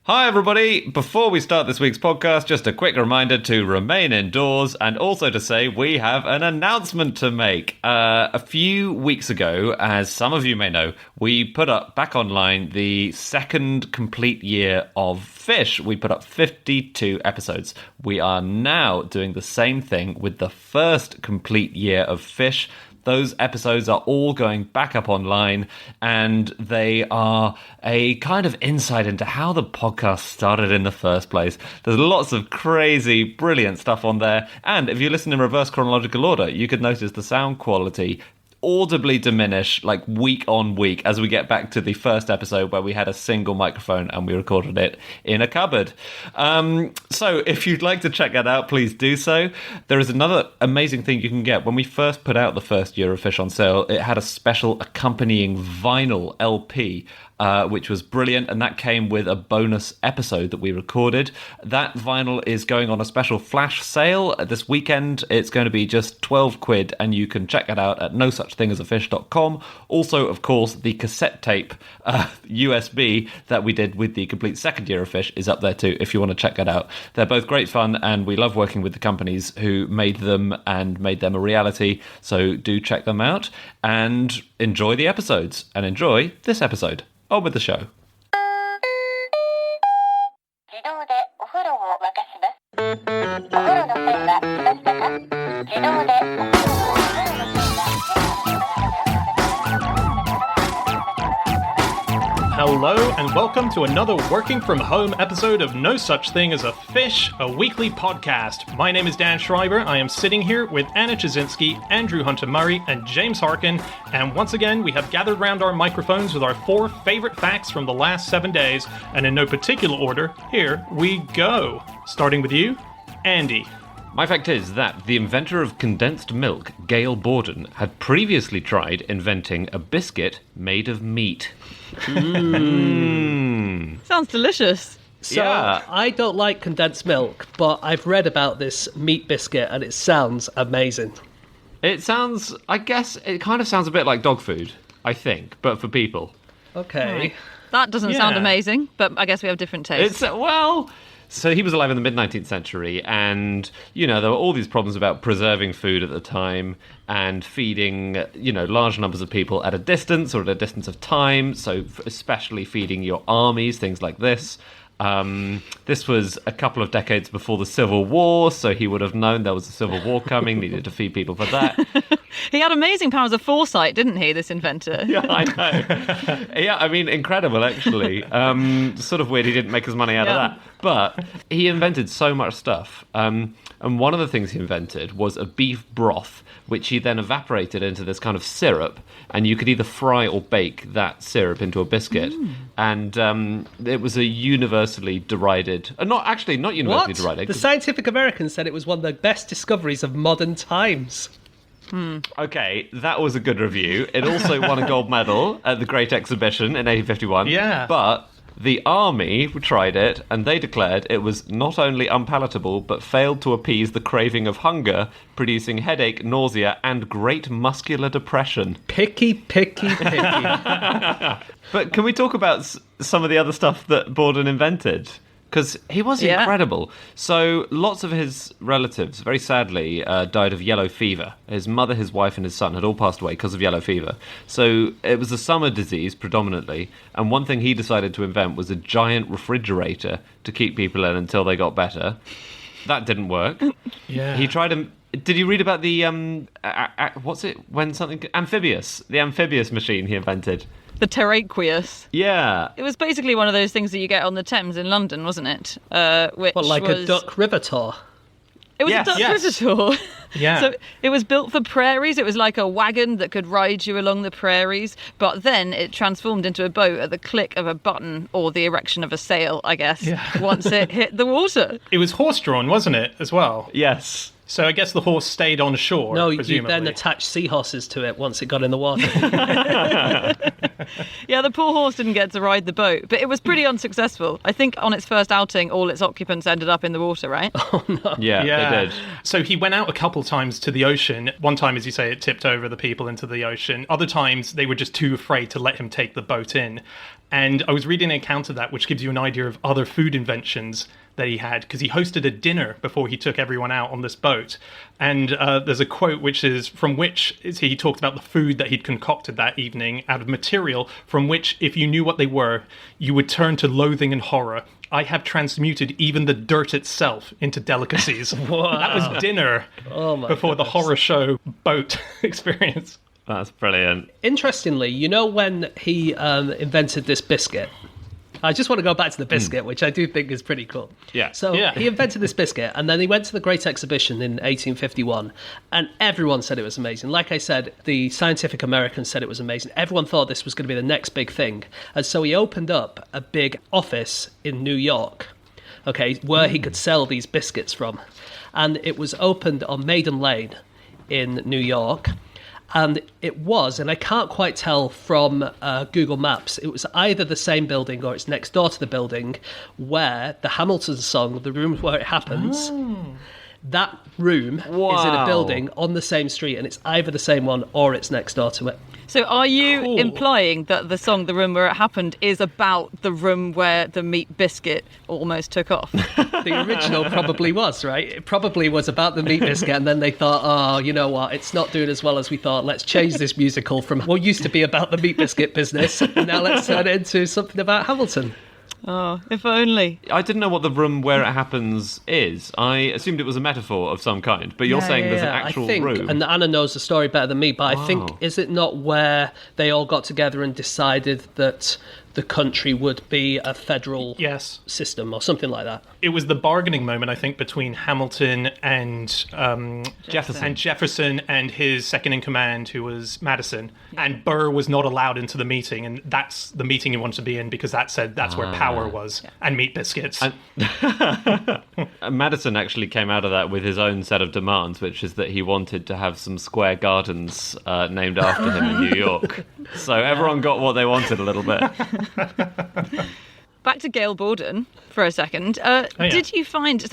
Hi everybody, before we start this week's podcast, just a quick reminder to remain indoors and also to say we have an announcement to make. A few weeks ago, as some of you may know, we put up back online the second complete year of Fish. We put up 52 episodes. We are now doing the same thing with the first complete year of Fish. Those episodes are all going back up online, and they are a kind of insight into how the podcast started in the first place. There's lots of crazy, brilliant stuff on there, and if you listen in reverse chronological order, you could notice the sound quality audibly diminish like week on week as we get back to the first episode where we had a single microphone and we recorded it in a cupboard. So if you'd like to check that out, please do so. There is another amazing thing you can get. When we first put out the first year of Fish on sale, it had a special accompanying vinyl LP, which was brilliant, and that came with a bonus episode that we recorded. That vinyl is going on a special flash sale this weekend. It's going to be just 12 quid, and you can check it out at nosuchthingasafish.com. Also, of course, the cassette tape USB that we did with the complete second year of Fish is up there too, if you want to check that out. They're both great fun, and we love working with the companies who made them and made them a reality, so do check them out, and enjoy the episodes, and enjoy this episode. On with the show. Hello and welcome to another working from home episode of No Such Thing as a Fish, a weekly podcast. My name is Dan Schreiber. I am sitting here with Anna Chazinski, Andrew Hunter-Murray, and James Harkin. And once again, we have gathered round our microphones with our 4 favorite facts from the last 7 days. And in no particular order, here we go. Starting with you, Andy. My fact is that the inventor of condensed milk, Gail Borden, had previously tried inventing a biscuit made of meat. Sounds delicious. So, yeah. I don't like condensed milk, but I've read about this meat biscuit and it sounds amazing. It sounds, I guess, it kind of sounds a bit like dog food, I think, but for people. Okay. Right. That doesn't sound amazing, but I guess we have different tastes. So he was alive in the mid-19th century, and, you know, there were all these problems about preserving food at the time and feeding, you know, large numbers of people at a distance or at a distance of time, so especially feeding your armies, things like this. This was a couple of decades before the Civil War, so he would have known there was a Civil War coming, needed to feed people for that. He had amazing powers of foresight, didn't he, this inventor? Yeah, I know. Yeah, I mean, incredible, actually. Sort of weird he didn't make his money out of that. But he invented so much stuff. And one of the things he invented was a beef broth, which he then evaporated into this kind of syrup, and you could either fry or bake that syrup into a biscuit. And it was a universally derided... not universally derided. The Scientific American said it was one of the best discoveries of modern times. Okay, that was a good review. It also won a gold medal at the Great Exhibition in 1851. Yeah. But the army tried it, and they declared it was not only unpalatable, but failed to appease the craving of hunger, producing headache, nausea, and great muscular depression. Picky, picky, picky. But can we talk about some of the other stuff that Borden invented? Because he was incredible. So lots of his relatives, very sadly, died of yellow fever. His mother, his wife, and his son had all passed away because of yellow fever. So it was a summer disease predominantly. And one thing he decided to invent was a giant refrigerator to keep people in until they got better. That didn't work. Yeah. He tried to... Did you read about the... what's it? When something... Amphibious. The amphibious machine he invented. The Terraqueous. Yeah. It was basically one of those things that you get on the Thames in London, wasn't it? A duck river tour? It was a duck river tour. Yeah. So it was built for prairies. It was like a wagon that could ride you along the prairies, but then it transformed into a boat at the click of a button or the erection of a sail, I guess, once it hit the water. It was horse-drawn, wasn't it, as well? Yes. So I guess the horse stayed on shore, No, presumably. you then attached seahorses to it once it got in the water. Yeah, the poor horse didn't get to ride the boat, but it was pretty unsuccessful. I think on its first outing, all its occupants ended up in the water, right? Oh, no. Yeah, they did. So he went out a couple times to the ocean. One time, as you say, it tipped over the people into the ocean. Other times, they were just too afraid to let him take the boat in. And I was reading an account of that, which gives you an idea of other food inventions that he had, because he hosted a dinner before he took everyone out on this boat. And there's a quote from which he talked about the food that he'd concocted that evening out of material from which, if you knew what they were, you would turn to loathing and horror. I have transmuted even the dirt itself into delicacies. Wow. That was dinner before the horror show boat experience. That's brilliant. Interestingly, you know when he invented this biscuit? I just want to go back to the biscuit, which I do think is pretty cool. Yeah. So he invented this biscuit, and then he went to the Great Exhibition in 1851, and everyone said it was amazing. Like I said, the Scientific American said it was amazing. Everyone thought this was going to be the next big thing. And so he opened up a big office in New York, where he could sell these biscuits from. And it was opened on Maiden Lane in New York. And it was, and I can't quite tell from Google Maps, it was either the same building or it's next door to the building where the Hamilton song, The Room Where It Happens, that room is in a building on the same street, and it's either the same one or it's next door to it. So are you implying that the song The Room Where It Happened is about the room where the meat biscuit almost took off? The original probably was, right? It probably was about the meat biscuit, and then they thought, oh, you know what, it's not doing as well as we thought. Let's change this musical from what used to be about the meat biscuit business, and now let's turn it into something about Hamilton. Oh, if only. I didn't know what the room where it happens is. I assumed it was a metaphor of some kind, but you're saying there's an actual I think, room. And Anna knows the story better than me, but I think, is it not where they all got together and decided that the country would be a federal system or something like that? It was the bargaining moment, I think, between Hamilton and Jefferson and his second in command, who was Madison. And Burr was not allowed into the meeting, and that's the meeting he wanted to be in because that said that's where power was, and meat biscuits. Madison actually came out of that with his own set of demands, which is that he wanted to have some square gardens named after him in New York. So everyone got what they wanted a little bit. Back to Gail Borden for a second. Did you find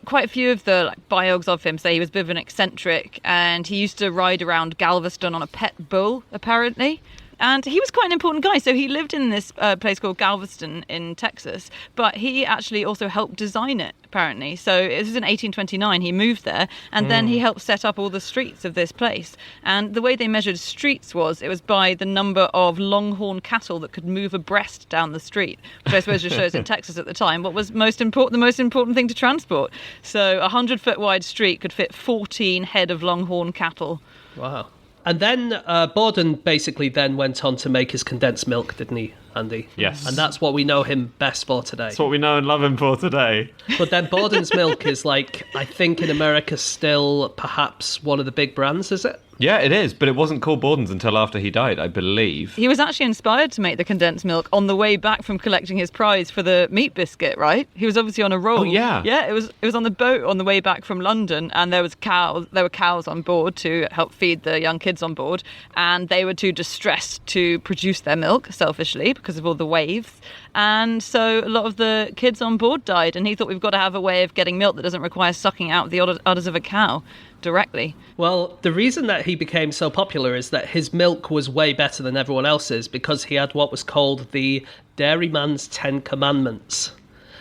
quite a few of the biogs of him say he was a bit of an eccentric, and he used to ride around Galveston on a pet bull, apparently? And he was quite an important guy. So he lived in this place called Galveston in Texas, but he actually also helped design it, apparently. So it was in 1829 he moved there, and then he helped set up all the streets of this place. And the way they measured streets it was by the number of longhorn cattle that could move abreast down the street, which I suppose just shows in Texas at the time what was the most important thing to transport. So a 100-foot wide street could fit 14 head of longhorn cattle. Wow. And then Borden basically then went on to make his condensed milk, didn't he, Andy? Yes. And that's what we know him best for today. That's what we know and love him for today. But then Borden's milk is I think in America still perhaps one of the big brands, is it? Yeah, it is, but it wasn't called Borden's until after he died, I believe. He was actually inspired to make the condensed milk on the way back from collecting his prize for the meat biscuit, right? He was obviously on a roll. Oh, yeah. Yeah, it was on the boat on the way back from London, and there were cows on board to help feed the young kids on board, and they were too distressed to produce their milk, selfishly, because of all the waves. And so a lot of the kids on board died, and he thought we've got to have a way of getting milk that doesn't require sucking out the udders of a cow directly. Well, the reason that he became so popular is that his milk was way better than everyone else's because he had what was called the Dairyman's 10 Commandments.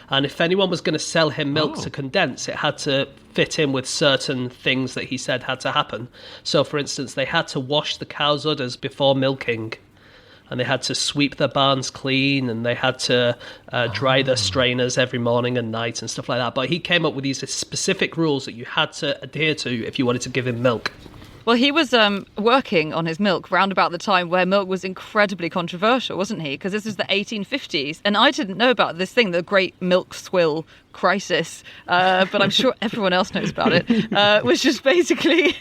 And if anyone was going to sell him milk to condense, it had to fit in with certain things that he said had to happen. So, for instance, they had to wash the cow's udders before milking, and they had to sweep their barns clean, and they had to dry their strainers every morning and night and stuff like that. But he came up with these specific rules that you had to adhere to if you wanted to give him milk. Well, he was working on his milk round about the time where milk was incredibly controversial, wasn't he? Because this is the 1850s, and I didn't know about this thing, the Great Milk Swill Crisis, but I'm sure everyone else knows about it, which is basically...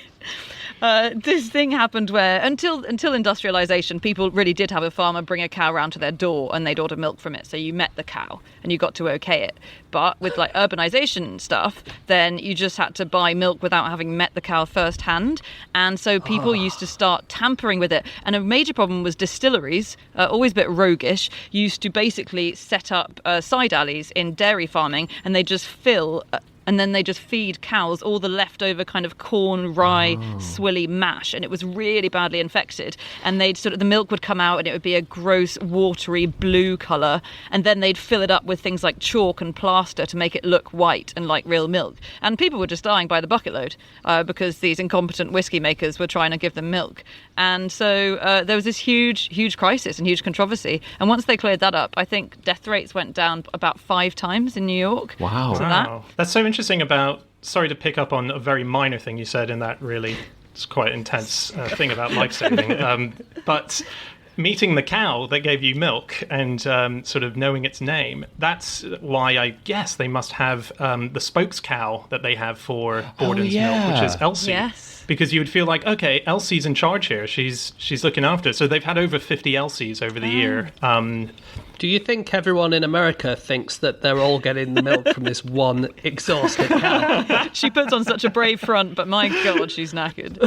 this thing happened where until industrialization, people really did have a farmer bring a cow round to their door and they'd order milk from it. So you met the cow and you got to okay it. But with urbanization and stuff, then you just had to buy milk without having met the cow firsthand. And so people used to start tampering with it. And a major problem was distilleries, always a bit roguish, used to basically set up side alleys in dairy farming, and they just fill and then they just feed cows all the leftover kind of corn, rye, swilly mash, and it was really badly infected. And they'd the milk would come out and it would be a gross, watery blue colour, and then they'd fill it up with things like chalk and plaster to make it look white and like real milk. And people were just dying by the bucket load because these incompetent whiskey makers were trying to give them milk. And so there was this huge crisis and huge controversy. And once they cleared that up, I think death rates went down about 5 times in New York. Wow. That's so interesting about, sorry to pick up on a very minor thing you said in that really, it's quite intense thing about life-saving. But meeting the cow that gave you milk and sort of knowing its name, that's why I guess they must have the spokes cow that they have for Borden's milk, which is Elsie. Yes. Because you would feel like, okay, Elsie's in charge here. She's looking after it. So they've had over 50 Elsies over the year. Do you think everyone in America thinks that they're all getting the milk from this one exhausted cow? She puts on such a brave front, but my God, she's knackered.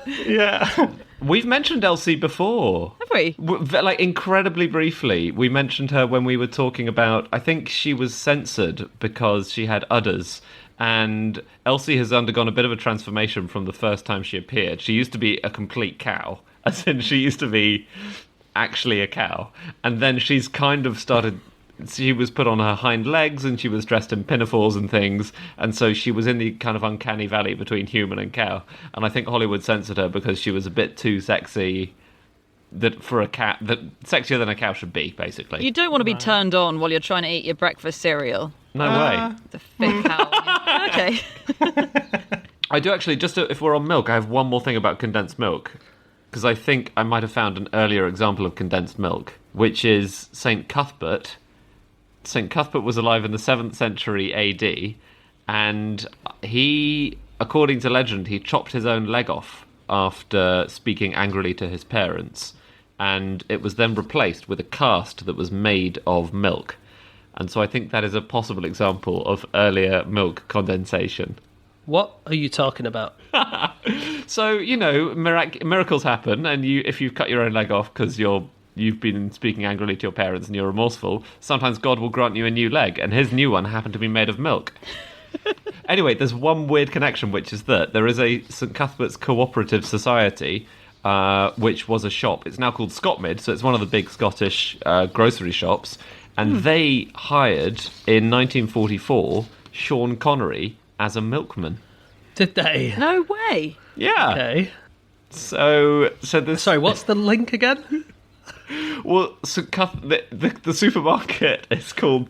Yeah. We've mentioned Elsie before. Have we? Like, incredibly briefly. We mentioned her when we were talking about, I think she was censored because she had udders. And Elsie has undergone a bit of a transformation from the first time she appeared. She used to be a complete cow, as in she used to be actually a cow. And then she's kind of started... She was put on her hind legs and she was dressed in pinafores and things. And so she was in the kind of uncanny valley between human and cow. And I think Hollywood censored her because she was a bit too sexy... that for a cat, that sexier than a cow should be, basically. You don't want to be turned on while you're trying to eat your breakfast cereal. No way. The fake cow. Okay. I do actually, if we're on milk, I have one more thing about condensed milk. Because I think I might have found an earlier example of condensed milk, which is St. Cuthbert. St. Cuthbert was alive in the 7th century AD, and he, according to legend, he chopped his own leg off after speaking angrily to his parents, and it was then replaced with a cast that was made of milk. And so I think that is a possible example of earlier milk condensation. What are you talking about? So, miracles happen, and if you've cut your own leg off because you've been speaking angrily to your parents and you're remorseful, sometimes God will grant you a new leg, and his new one happened to be made of milk. Anyway, there's one weird connection, which is that there is a St. Cuthbert's Cooperative Society, which was a shop. It's now called Scotmid, so it's one of the big Scottish grocery shops. And they hired, in 1944, Sean Connery as a milkman. Did they? No way. Yeah. Okay. So this... Sorry, what's the link again? Well, the supermarket is called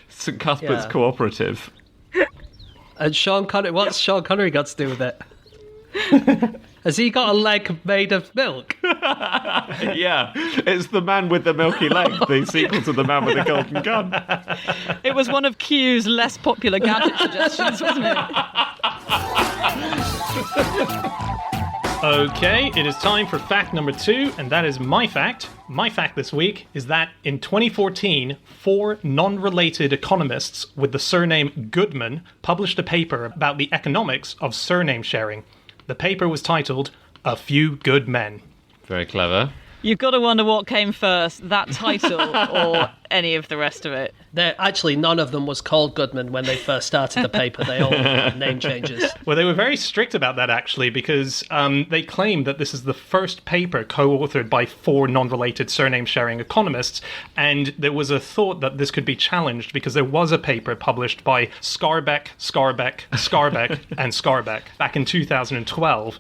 St. Cuthbert's Cooperative. And Sean Connery, what's Sean Connery got to do with it? Has he got a leg made of milk? Yeah, it's The Man with the Milky Leg, the sequel to The Man with the Golden Gun. It was one of Q's less popular gadget suggestions, wasn't it? Okay, it is time for fact number 2, and that is my fact. My fact this week is that in 2014, 4 non-related economists with the surname Goodman published a paper about the economics of surname sharing. The paper was titled, A Few Good Men. Very clever. You've got to wonder what came first, that title or any of the rest of it. Actually, none of them was called Goodman when they first started the paper. They all had name changes. Well, they were very strict about that, actually, because they claimed that this is the first paper co-authored by 4 non-related surname-sharing economists, and there was a thought that this could be challenged because there was a paper published by Scarbeck, and Scarbeck back in 2012,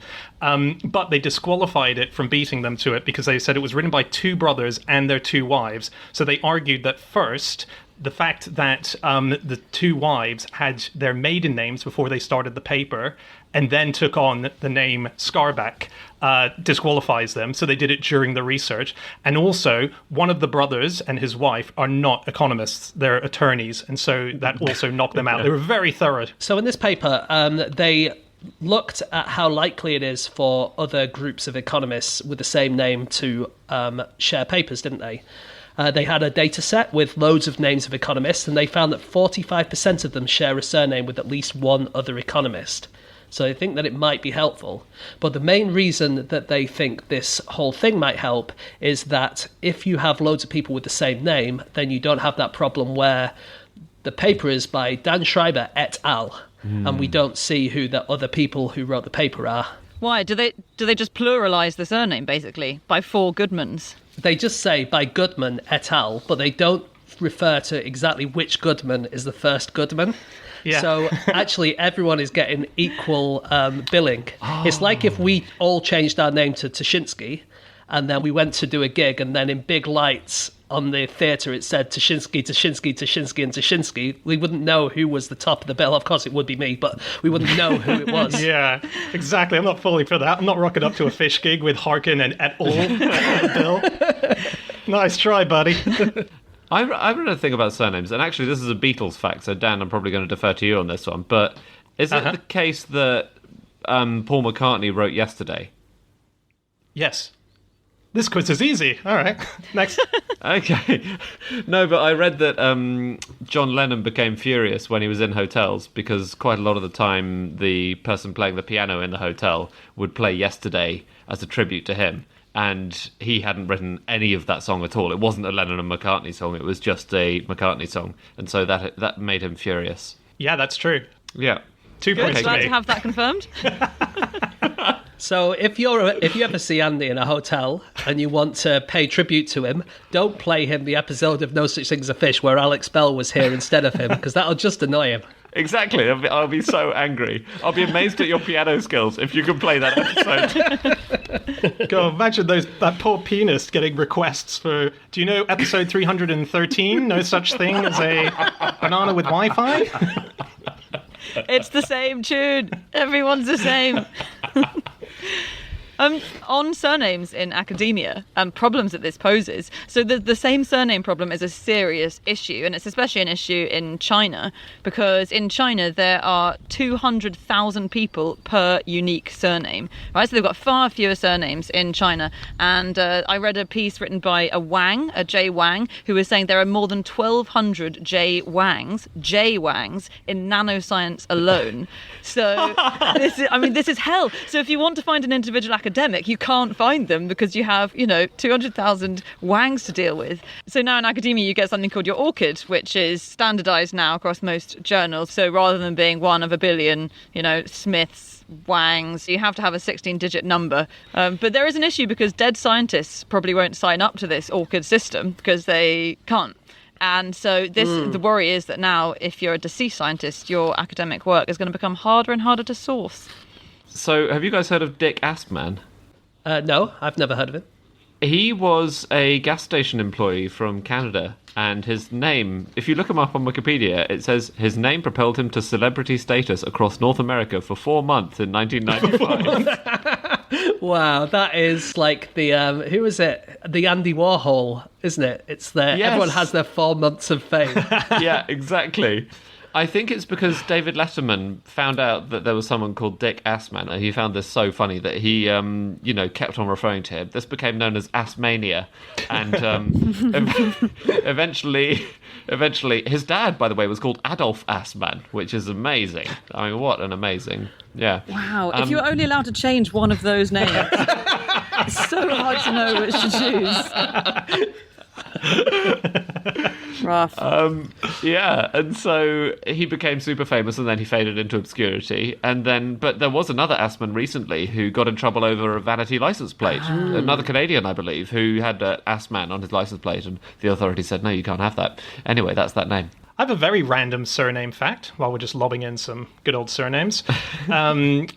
but they disqualified it from beating them to it because they said it was written by 2 brothers and their 2 wives. So they argued that first, the fact that the 2 wives had their maiden names before they started the paper and then took on the name Scarbeck disqualifies them. So they did it during the research. And also, one of the brothers and his wife are not economists. They're attorneys. And so that also knocked them out. They were very thorough. So in this paper, they looked at how likely it is for other groups of economists with the same name to share papers, didn't they? They had a data set with loads of names of economists, and they found that 45% of them share a surname with at least one other economist. So I think that it might be helpful. But the main reason that they think this whole thing might help is that if you have loads of people with the same name, then you don't have that problem where the paper is by Dan Schreiber et al., and we don't see who the other people who wrote the paper are. Why? Do they just pluralise the surname, basically, by 4 Goodmans? They just say by Goodman et al., but they don't refer to exactly which Goodman is the first Goodman. Yeah. So actually everyone is getting equal billing. It's like if we all changed our name to Tashinsky, and then we went to do a gig, and then in big lights on the theatre it said Tashinsky, Tashinsky, Tashinsky, and Tashinsky. We wouldn't know who was the top of the bill. Of course it would be me, but we wouldn't know who it was. Yeah, exactly. I'm not falling for that. I'm not rocking up to a fish gig with Harkin and et al. Bill. Nice try, buddy. I read a thing about surnames, and actually this is a Beatles fact, so Dan, I'm probably going to defer to you on this one, but is it the case that Paul McCartney wrote Yesterday? Yes. This quiz is easy. All right, next. Okay. No, but I read that John Lennon became furious when he was in hotels because quite a lot of the time the person playing the piano in the hotel would play Yesterday as a tribute to him. And he hadn't written any of that song at all. It wasn't a Lennon and McCartney song. It was just a McCartney song. And so that made him furious. Yeah, that's true. Yeah. 2 Good, points to glad me. to have that confirmed. So if you ever see Andy in a hotel and you want to pay tribute to him, don't play him the episode of No Such Thing as a Fish where Alex Bell was here instead of him, because that'll just annoy him. Exactly. I'll be so angry. I'll be amazed at your piano skills if you can play that episode. God, imagine that poor pianist getting requests for, do you know episode 313? No such thing as a banana with Wi-Fi? It's the same tune. Everyone's the same. On surnames in academia and problems that this poses, so the same surname problem is a serious issue, and it's especially an issue in China, because in China there are 200,000 people per unique surname, right? So they've got far fewer surnames in China, and I read a piece written by a J. Wang, who was saying there are more than 1,200 J. Wangs in nanoscience alone. So this is hell. So if you want to find an individual academic, you can't find them because you have, 200,000 Wangs to deal with. So now in academia, you get something called your ORCID, which is standardized now across most journals. So rather than being one of a billion, Smiths, Wangs, you have to have a 16-digit number. But there is an issue because dead scientists probably won't sign up to this ORCID system because they can't. And so the worry is that now, if you're a deceased scientist, your academic work is going to become harder and harder to source. So have you guys heard of Dick Astman? No, I've never heard of him. He was a gas station employee from Canada, and his name, if you look him up on Wikipedia, it says his name propelled him to celebrity status across North America for 4 months in 1995. Wow, that is like the, who is it? The Andy Warhol, isn't it? It's Yes. Everyone has their 4 months of fame. Yeah, exactly. I think it's because David Letterman found out that there was someone called Dick Assman, and he found this so funny that he, kept on referring to him. This became known as Assmania, and eventually, his dad, by the way, was called Adolf Assman, which is amazing. I mean, what an amazing, yeah. Wow, if you were only allowed to change one of those names, it's so hard to know which to choose. Rough. Yeah, and so he became super famous, and then he faded into obscurity. But there was another Assman recently who got in trouble over a vanity license plate. Another Canadian, I believe, who had Assman on his license plate, and the authorities said, no, you can't have that. Anyway, that's that name. I have a very random surname fact, while we're just lobbing in some good old surnames. I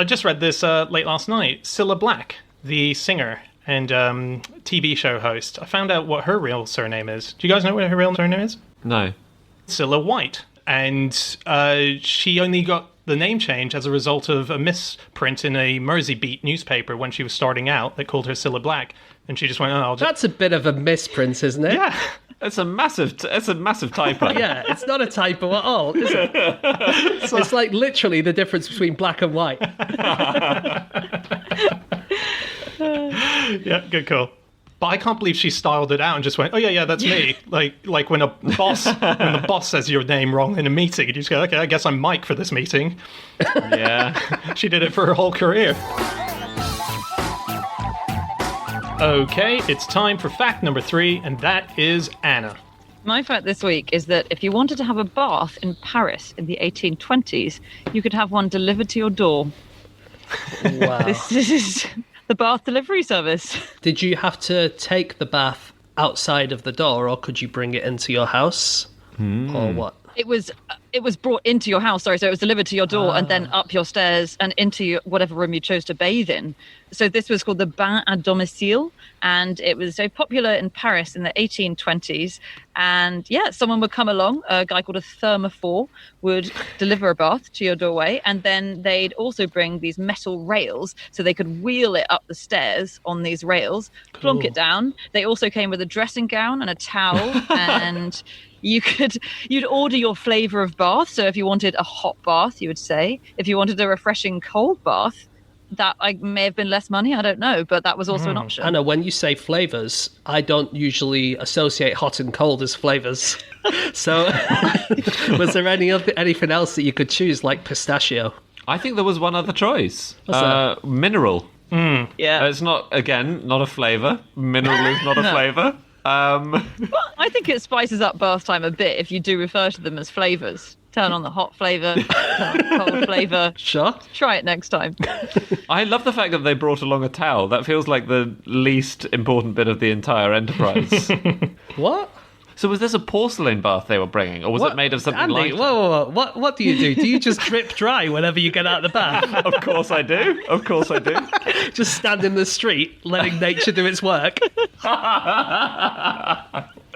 just read this late last night. Cilla Black, the singer and TV show host. I found out what her real surname is. Do you guys know what her real surname is? No. Cilla White. And she only got the name change as a result of a misprint in a Mersey Beat newspaper when she was starting out that called her Cilla Black. And she just went, That's a bit of a misprint, isn't it? Yeah. It's a massive typo. Yeah, it's not a typo at all, is it? It's like literally the difference between black and white. Yeah, good call. But I can't believe she styled it out and just went, oh yeah, that's me. Like when the boss says your name wrong in a meeting, you just go, okay, I guess I'm Mike for this meeting. Yeah. She did it for her whole career. Okay, it's time for fact number 3, and that is Anna. My fact this week is that if you wanted to have a bath in Paris in the 1820s, you could have one delivered to your door. Wow. This is the bath delivery service. Did you have to take the bath outside of the door, or could you bring it into your house? Or what? It was brought into your house, sorry, so it was delivered to your door and then up your stairs and into whatever room you chose to bathe in. So this was called the bain à domicile, and it was so popular in Paris in the 1820s. And yeah, someone would come along, a guy called a thermophore, would deliver a bath to your doorway, and then they'd also bring these metal rails so they could wheel it up the stairs on these rails, plonk it down. They also came with a dressing gown and a towel, and you'd order your flavour of bath. So if you wanted a hot bath, you would say. If you wanted a refreshing cold bath, that may have been less money, I don't know, but that was also an option. Anna, when you say flavours, I don't usually associate hot and cold as flavours. So was there anything else that you could choose, like pistachio? I think there was one other choice. What's that? Mineral. Yeah. It's not a flavour. Mineral is not a flavour. Well, I think it spices up bath time a bit if you do refer to them as flavours. Turn on the hot flavour, turn on the cold flavour. Sure. Try it next time. I love the fact that they brought along a towel. That feels like the least important bit of the entire enterprise. What? So was this a porcelain bath they were bringing, or was it made of something Andy, lighter? whoa. What do you do? Do you just drip dry whenever you get out of the bath? Of course I do. Just stand in the street, letting nature do its work?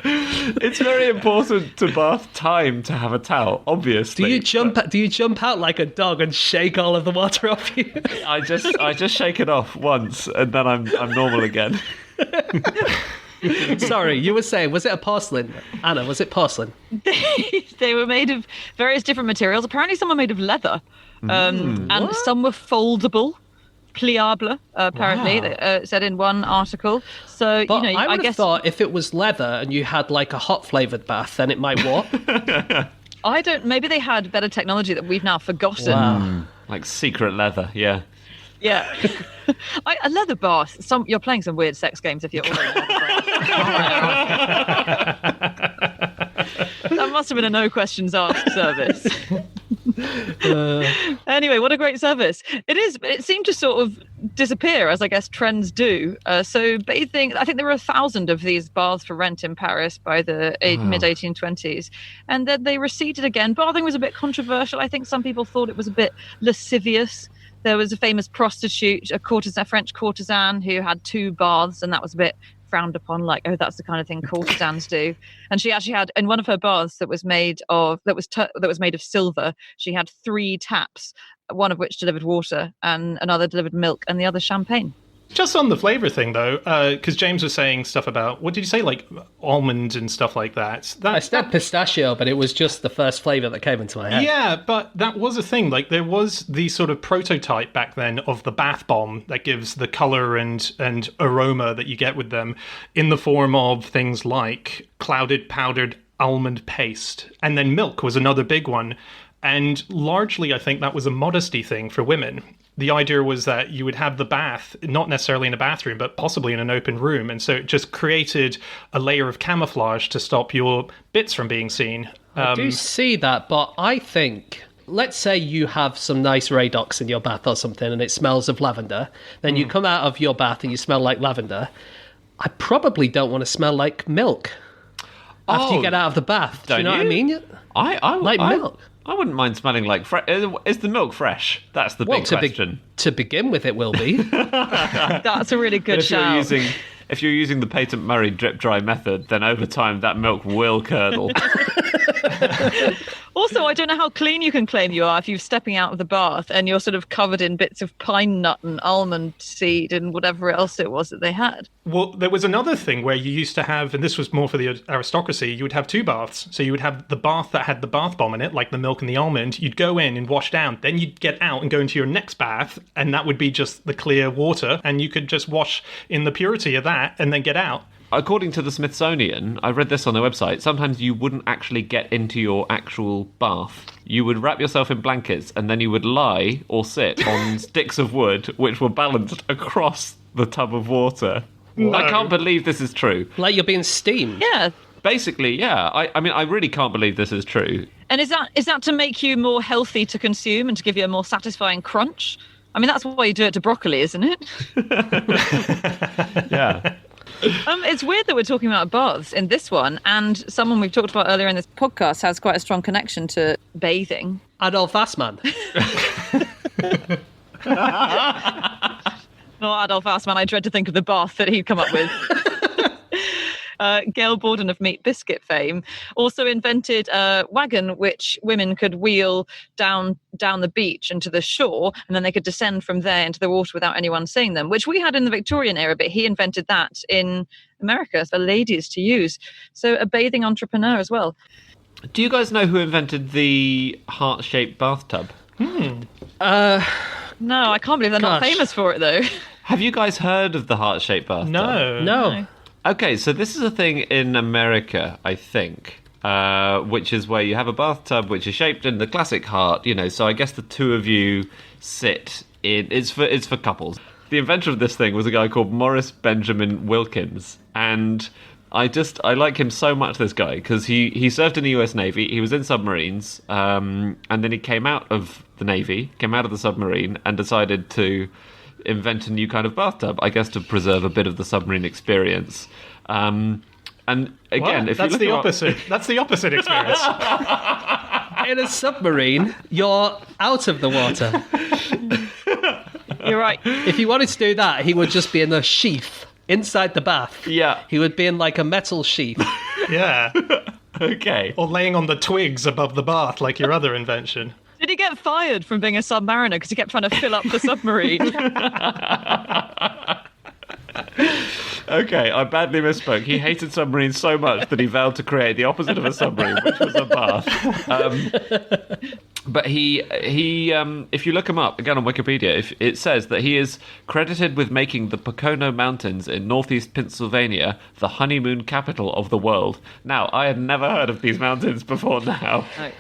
It's very important to bath time to have a towel, obviously. Do you jump out like a dog and shake all of the water off you? I just shake it off once, and then I'm normal again. Sorry, you were saying, was it a porcelain? Anna, was it porcelain? They were made of various different materials. Apparently some were made of leather. And some were foldable. Pliable, apparently, Wow. Said in one article. So, But I I would guess have thought if it was leather and you had like a hot flavoured bath, then it might warp. maybe they had better technology that we've now forgotten. Wow. Like secret leather, yeah. Yeah. A leather bath. You're playing some weird sex games if you're ordering a leather bath. That must have been a no questions asked service. Anyway, what a great service. It seemed to sort of disappear, as I guess trends do. So bathing, I think there were 1,000 of these baths for rent in Paris by the mid-1820s. And then they receded again. Bathing was a bit controversial. I think some people thought it was a bit lascivious. There was a famous prostitute, a French courtesan who had 2 baths, and that was a bit frowned upon, like, oh, that's the kind of thing courtesans do. And she actually had, in one of her baths that was made of silver, she had 3 taps, one of which delivered water, and another delivered milk, and the other champagne. Just on the flavour thing, though, because James was saying stuff about, what did you say, like almonds and stuff like that? I said pistachio, but it was just the first flavour that came into my head. Yeah, but that was a thing. Like, there was the sort of prototype back then of the bath bomb that gives the colour and aroma that you get with them in the form of things like clouded powdered almond paste. And then milk was another big one. And largely, I think that was a modesty thing for women. The idea was that you would have the bath, not necessarily in a bathroom, but possibly in an open room. And so it just created a layer of camouflage to stop your bits from being seen. I do see that, but I think, let's say you have some nice Radox in your bath or something and it smells of lavender. Then you come out of your bath and you smell like lavender. I probably don't want to smell like milk after you get out of the bath. Do you know what I mean? Like milk. I wouldn't mind smelling like fresh. Is the milk fresh? That's the big question. To begin with, it will be. That's a really good shout. If you're using the Patent Murray drip dry method, then over time that milk will curdle. Also, I don't know how clean you can claim you are if you're stepping out of the bath and you're sort of covered in bits of pine nut and almond seed and whatever else it was that they had. Well, there was another thing where you used to have, and this was more for the aristocracy, you would have 2 baths. So you would have the bath that had the bath bomb in it, like the milk and the almond. You'd go in and wash down. Then you'd get out and go into your next bath, and that would be just the clear water. And you could just wash in the purity of that and then get out. According to the Smithsonian, I read this on their website, sometimes you wouldn't actually get into your actual bath. You would wrap yourself in blankets and then you would lie or sit on sticks of wood which were balanced across the tub of water. No. I can't believe this is true. Like you're being steamed. Yeah, Basically, yeah. I mean, I really can't believe this is true. And is that to make you more healthy to consume and to give you a more satisfying crunch? I mean, that's why you do it to broccoli, isn't it? Yeah. It's weird that we're talking about baths in this one, and someone we've talked about earlier in this podcast has quite a strong connection to bathing. Adolf Assmann. Not Adolf Assmann. I dread to think of the bath that he'd come up with. Gail Borden of Meat Biscuit fame also invented a wagon which women could wheel down the beach into the shore, and then they could descend from there into the water without anyone seeing them, which we had in the Victorian era, but he invented that in America for ladies to use. So a bathing entrepreneur as well. Do you guys know who invented the heart-shaped bathtub? No, I can't believe they're not famous for it, though. Have you guys heard of the heart-shaped bathtub? No. Okay, so this is a thing in America, I think, which is where you have a bathtub which is shaped in the classic heart, so I guess the two of you sit in... It's for couples. The inventor of this thing was a guy called Morris Benjamin Wilkins, and I like him so much, this guy, because he served in the US Navy, he was in submarines, and then he came out of the Navy, came out of the submarine, and decided to invent a new kind of bathtub, I guess, to preserve a bit of the submarine experience. And again, if that's you look that's the opposite experience. In a submarine, you're out of the water. You're right. If he wanted to do that, he would just be in a sheath inside the bath. Yeah. He would be in like a metal sheath. Yeah. Okay. Or laying on the twigs above the bath like your other invention. Did he get fired from being a submariner because he kept trying to fill up the submarine? Okay, I badly misspoke. He hated submarines so much that he vowed to create the opposite of a submarine, which was a bath. But he, if you look him up again on Wikipedia, it says that he is credited with making the Pocono Mountains in northeast Pennsylvania the honeymoon capital of the world. Now, I had never heard of these mountains before now. No.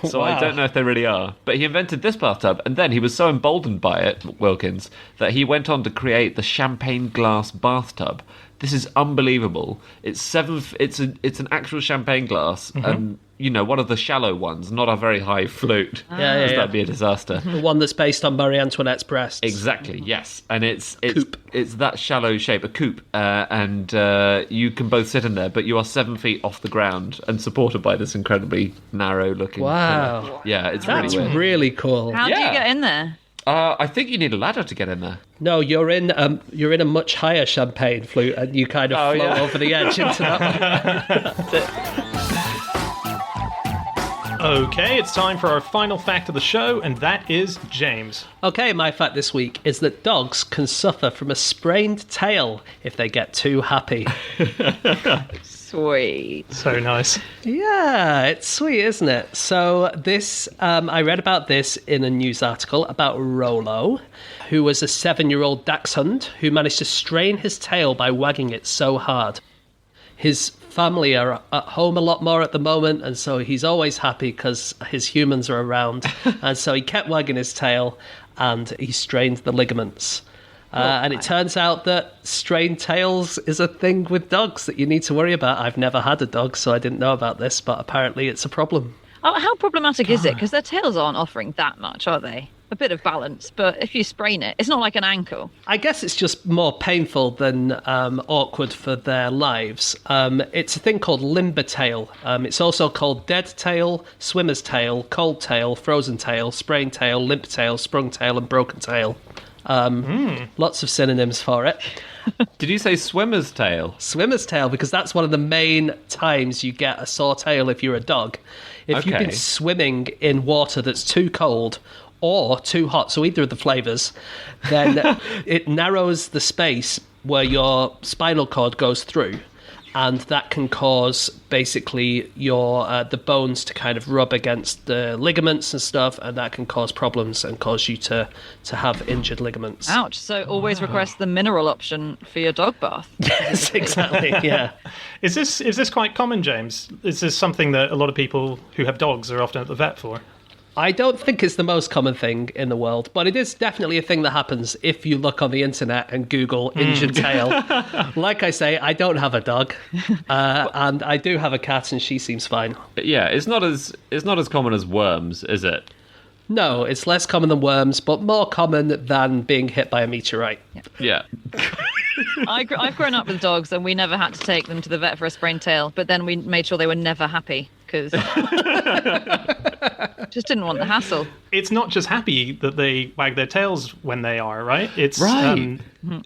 So Wow. I don't know if they really are. But he invented this bathtub, and then he was so emboldened by it, Wilkins, that he went on to create the champagne glass bathtub. This is unbelievable. It's an actual champagne glass, and one of the shallow ones, not a very high flute. Yeah. That'd be a disaster. The one that's based on Marie Antoinette's breasts. Exactly, yes. And it's Coupe. it's that shallow shape, a coupe, and you can both sit in there, but you are 7 feet off the ground and supported by this incredibly narrow-looking Wow. pillar. Yeah, it's That's really weird. really cool. How do you Yeah. get in there? I think you need a ladder to get in there. No, you're in a much higher champagne flute, and you kind of float over the edge into that one. Okay, it's time for our final fact of the show, and that is James. Okay, my fact this week is that dogs can suffer from a sprained tail if they get too happy. Sweet. So nice. Yeah, it's sweet, isn't it? So this, I read about this in a news article about Rolo, who was a 7-year-old dachshund who managed to strain his tail by wagging it so hard. His family are at home a lot more at the moment, and so he's always happy because his humans are around. And so he kept wagging his tail, and he strained the ligaments. And it turns out that strained tails is a thing with dogs that you need to worry about. I've never had a dog, so I didn't know about this, but apparently it's a problem. Oh, how problematic is it? Because their tails aren't offering that much, are they? A bit of balance, but if you sprain it, it's not like an ankle. I guess it's just more painful than awkward for their lives. It's a thing called limber tail. It's also called dead tail, swimmer's tail, cold tail, frozen tail, sprained tail, limp tail, sprung tail, and broken tail. Lots of synonyms for it. Did you say swimmer's tail? Swimmer's tail, because that's one of the main times you get a sore tail if you're a dog. If you've Okay. been swimming in water that's too cold or too hot, so either of the flavours, then it narrows the space where your spinal cord goes through. And that can cause basically your the bones to kind of rub against the ligaments and stuff, and that can cause problems and cause you to have injured ligaments. Ouch. So always request the mineral option for your dog bath. Yes, exactly. Yeah. Is this quite common, James? Is this something that a lot of people who have dogs are often at the vet for? I don't think it's the most common thing in the world, but it is definitely a thing that happens if you look on the internet and Google injured tail. Like I say, I don't have a dog, and I do have a cat, and she seems fine. Yeah, it's not as common as worms, is it? No, it's less common than worms, but more common than being hit by a meteorite. Yeah. I've grown up with dogs, and we never had to take them to the vet for a sprained tail, but then we made sure they were never happy, because just didn't want the hassle. It's not just happy that they wag their tails when they are, right? It's right.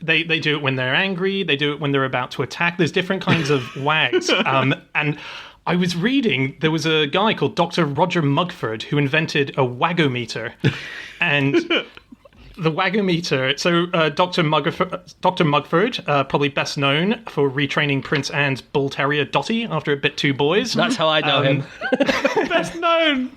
They do it when they're angry. They do it when they're about to attack. There's different kinds of wags. And I was reading, there was a guy called Dr. Roger Mugford who invented a wagometer. And the wagometer, so Dr. Mugford, probably best known for retraining Prince Anne's bull terrier Dottie after it bit two boys. That's how I know him. Best known.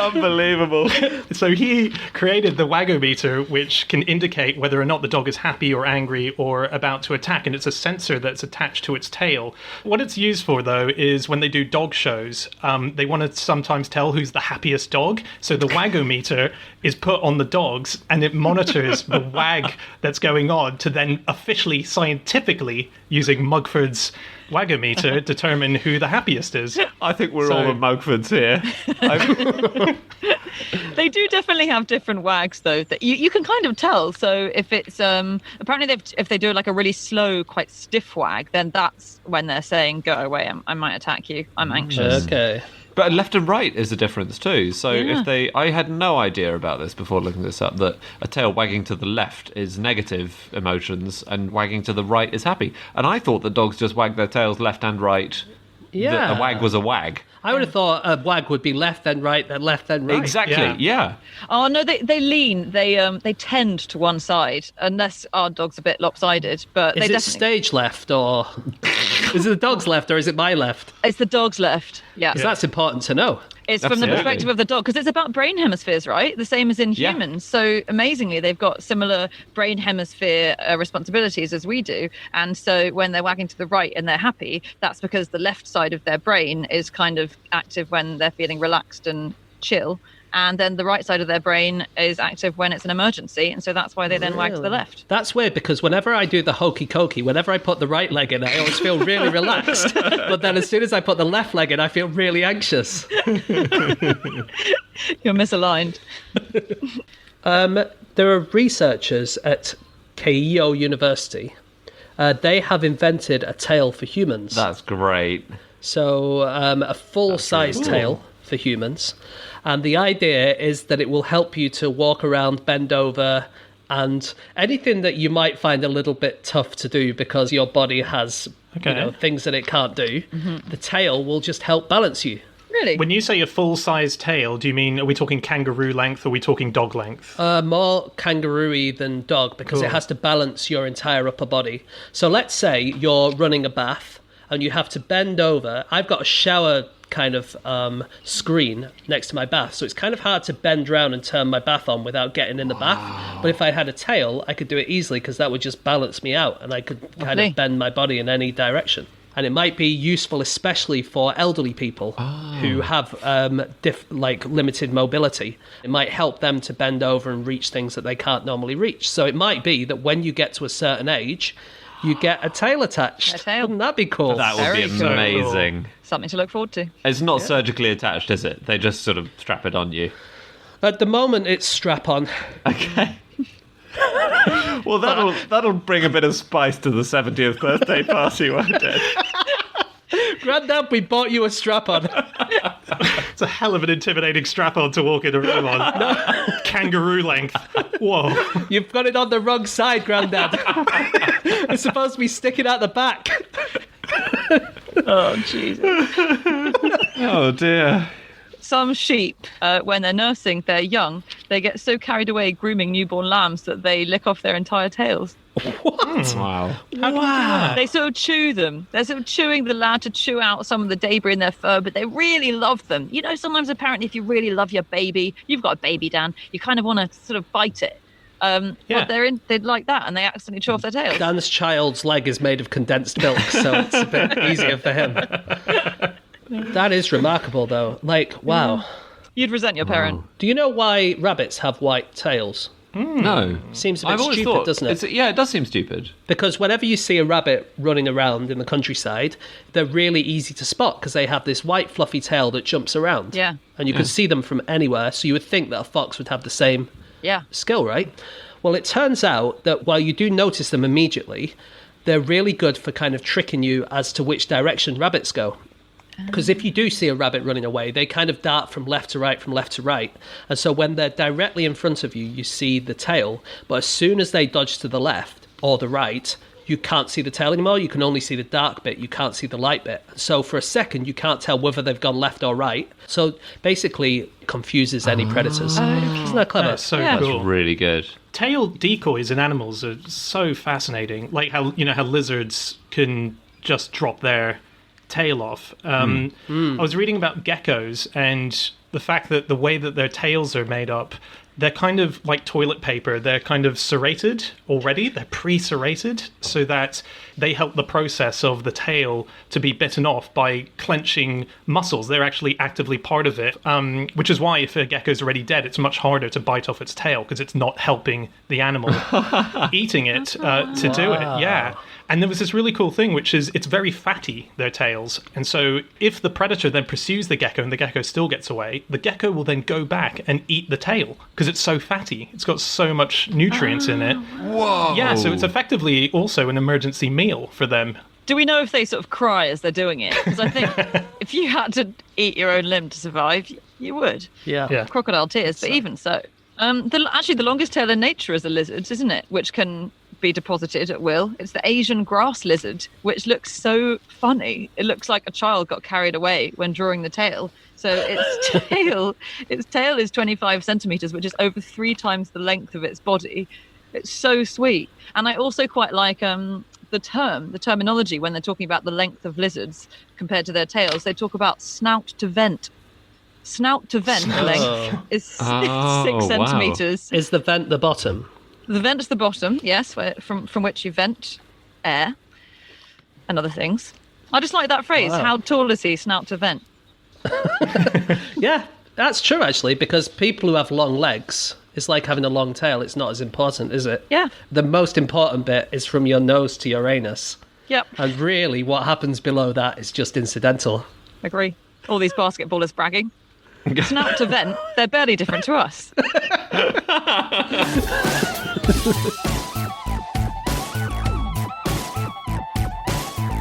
Unbelievable. So he created the wagometer, which can indicate whether or not the dog is happy or angry or about to attack, and it's a sensor that's attached to its tail. What it's used for, though, is when they do dog shows, they want to sometimes tell who's the happiest dog, so the wagometer is put on the dogs, and it monitors the wag that's going on to then officially, scientifically, using Mugford's wagometer, determine who the happiest is. I think we're all the Mugfords here. They do definitely have different wags, though, that you can kind of tell. So if it's apparently if they do like a really slow, quite stiff wag, then that's when they're saying, "Go away, I might attack you. I'm anxious." Okay. But left and right is a difference too. So I had no idea about this before looking this up, that a tail wagging to the left is negative emotions and wagging to the right is happy. And I thought that dogs just wag their tails left and right. Yeah. That a wag was a wag. I would have thought a wag would be left then right, then left then right. Exactly, yeah. Oh no, they lean. They tend to one side, unless our dog's a bit lopsided. But Is they it stage left, or is it the dog's left, or is it my left? It's the dog's left. Yeah. Because that's important to know. It's from the Absolutely. perspective of the dog, because it's about brain hemispheres, right? The same as in Yeah. humans. So amazingly, they've got similar brain hemisphere responsibilities as we do. And so when they're wagging to the right and they're happy, that's because the left side of their brain is kind of active when they're feeling relaxed and chill. And then the right side of their brain is active when it's an emergency. And so that's why they then wag to the left. That's weird, because whenever I do the hokey cokey, whenever I put the right leg in, I always feel really relaxed. But then as soon as I put the left leg in, I feel really anxious. You're misaligned. There are researchers at Keio University. They have invented a tail for humans. That's great. So a full-size tail for humans. And the idea is that it will help you to walk around, bend over, and anything that you might find a little bit tough to do because your body has things that it can't do, the tail will just help balance you. Really? When you say a full-size tail, do you mean, are we talking kangaroo length or are we talking dog length? More kangaroo-y than dog, because it has to balance your entire upper body. So let's say you're running a bath and you have to bend over. I've got a shower kind of screen next to my bath, so it's kind of hard to bend around and turn my bath on without getting in the bath. But if I had a tail, I could do it easily, because that would just balance me out and I could kind of bend my body in any direction. And it might be useful especially for elderly people who have limited mobility. It might help them to bend over and reach things that they can't normally reach. So it might be that when you get to a certain age, you get a tail attached. A tail. Wouldn't that be cool? That would be Very cool. amazing. Something to look forward to. It's not surgically attached, is it? They just sort of strap it on you. At the moment, it's strap-on. Okay. Well, that'll bring a bit of spice to the 70th birthday party, won't it? Grandad, we bought you a strap-on. It's a hell of an intimidating strap-on to walk in a room on. Kangaroo length. Whoa. You've got it on the wrong side, Grandad. It's supposed to be sticking out the back. Oh, Jesus. Oh, dear. Some sheep, when they're nursing their young, they get so carried away grooming newborn lambs that they lick off their entire tails. What? Wow. Wow. They sort of chew them. They're sort of chewing the lad to chew out some of the debris in their fur, but they really love them. You know, sometimes apparently if you really love your baby, you've got a baby, Dan, you kind of want to sort of bite it. But they'd like that, and they accidentally chew off their tails. Dan's child's leg is made of condensed milk, so it's a bit easier for him. That is remarkable, though. Like, wow. You'd resent your parent. Do you know why rabbits have white tails? No. Seems a bit I've always stupid, thought, doesn't it? Yeah, it does seem stupid. Because whenever you see a rabbit running around in the countryside, they're really easy to spot because they have this white fluffy tail that jumps around. Yeah. And you can see them from anywhere, so you would think that a fox would have the same skill, right? Well, it turns out that while you do notice them immediately, they're really good for kind of tricking you as to which direction rabbits go. Because if you do see a rabbit running away, they kind of dart from left to right, from left to right. And so when they're directly in front of you, you see the tail. But as soon as they dodge to the left or the right, you can't see the tail anymore. You can only see the dark bit. You can't see the light bit. So for a second, you can't tell whether they've gone left or right. So basically, it confuses any predators. Isn't that clever? That's so cool. That's really good. Tail decoys in animals are so fascinating. Like how lizards can just drop their tail off. I was reading about geckos and the fact that the way that their tails are made up, they're kind of like toilet paper. They're kind of serrated already. They're pre-serrated so that they help the process of the tail to be bitten off by clenching muscles. They're actually actively part of it, which is why if a gecko's already dead, it's much harder to bite off its tail because it's not helping the animal eating it to do it. Yeah. And there was this really cool thing, which is it's very fatty, their tails. And so if the predator then pursues the gecko and the gecko still gets away, the gecko will then go back and eat the tail because it's so fatty. It's got so much nutrients in it. Whoa. Yeah, so it's effectively also an emergency meal for them. Do we know if they sort of cry as they're doing it? Because I think if you had to eat your own limb to survive, you would. Yeah. Crocodile tears, but even so. Actually, the longest tail in nature is a lizard, isn't it? Which can be deposited at will. It's the Asian grass lizard, which looks so funny. It looks like a child got carried away when drawing the tail. So its tail is 25 centimeters, which is over 3 times the length of its body. It's so sweet. And I also quite like the terminology when they're talking about the length of lizards compared to their tails. They talk about snout to vent. Snout to vent length is 6 centimeters. Is the vent the bottom? The vent's the bottom, yes, from which you vent air and other things. I just like that phrase. Wow. How tall is he, snout to vent? Yeah, that's true, actually, because people who have long legs, it's like having a long tail. It's not as important, is it? Yeah. The most important bit is from your nose to your anus. Yep. And really, what happens below that is just incidental. Agree. All these basketballers bragging. Snout to vent, they're barely different to us.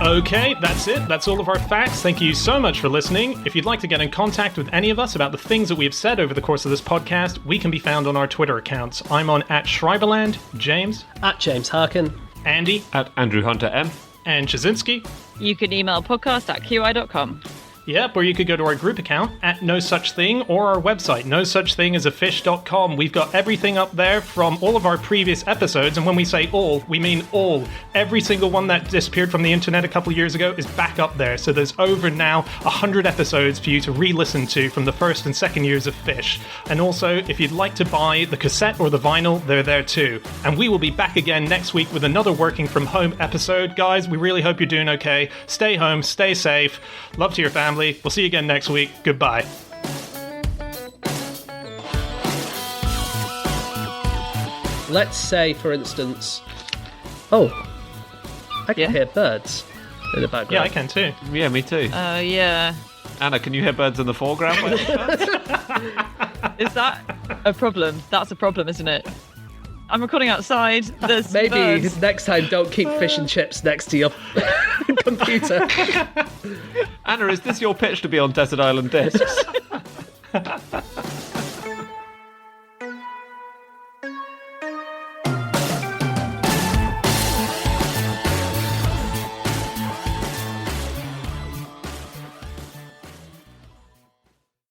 Okay, that's it. That's all of our facts. Thank you so much for listening. If you'd like to get in contact with any of us about the things that we have said over the course of this podcast, we can be found on our Twitter accounts. I'm on @Schreiberland, James, @JamesHarkin, Andy, @AndrewHunterM, and Chazinski. You can email podcast@qi.com. Yep, or you could go to our group account @NoSuchThing or our website, nosuchthingasafish.com. We've got everything up there from all of our previous episodes, and when we say all, we mean all. Every single one that disappeared from the internet a couple of years ago is back up there, so there's over now 100 episodes for you to re-listen to from the first and second years of Fish. And also, if you'd like to buy the cassette or the vinyl, they're there too. And we will be back again next week with another working from home episode. Guys, we really hope you're doing okay. Stay home, stay safe. Love to your family. We'll see you again next week. Goodbye. Let's say, for instance... Oh, I can hear birds in the background. Yeah, I can too. Yeah, me too. Yeah. Anna, can you hear birds in the foreground? Is that a problem? That's a problem, isn't it? I'm recording outside. There's Maybe birds. next time don't keep fish and chips next to your computer. Anna, is this your pitch to be on Desert Island Discs?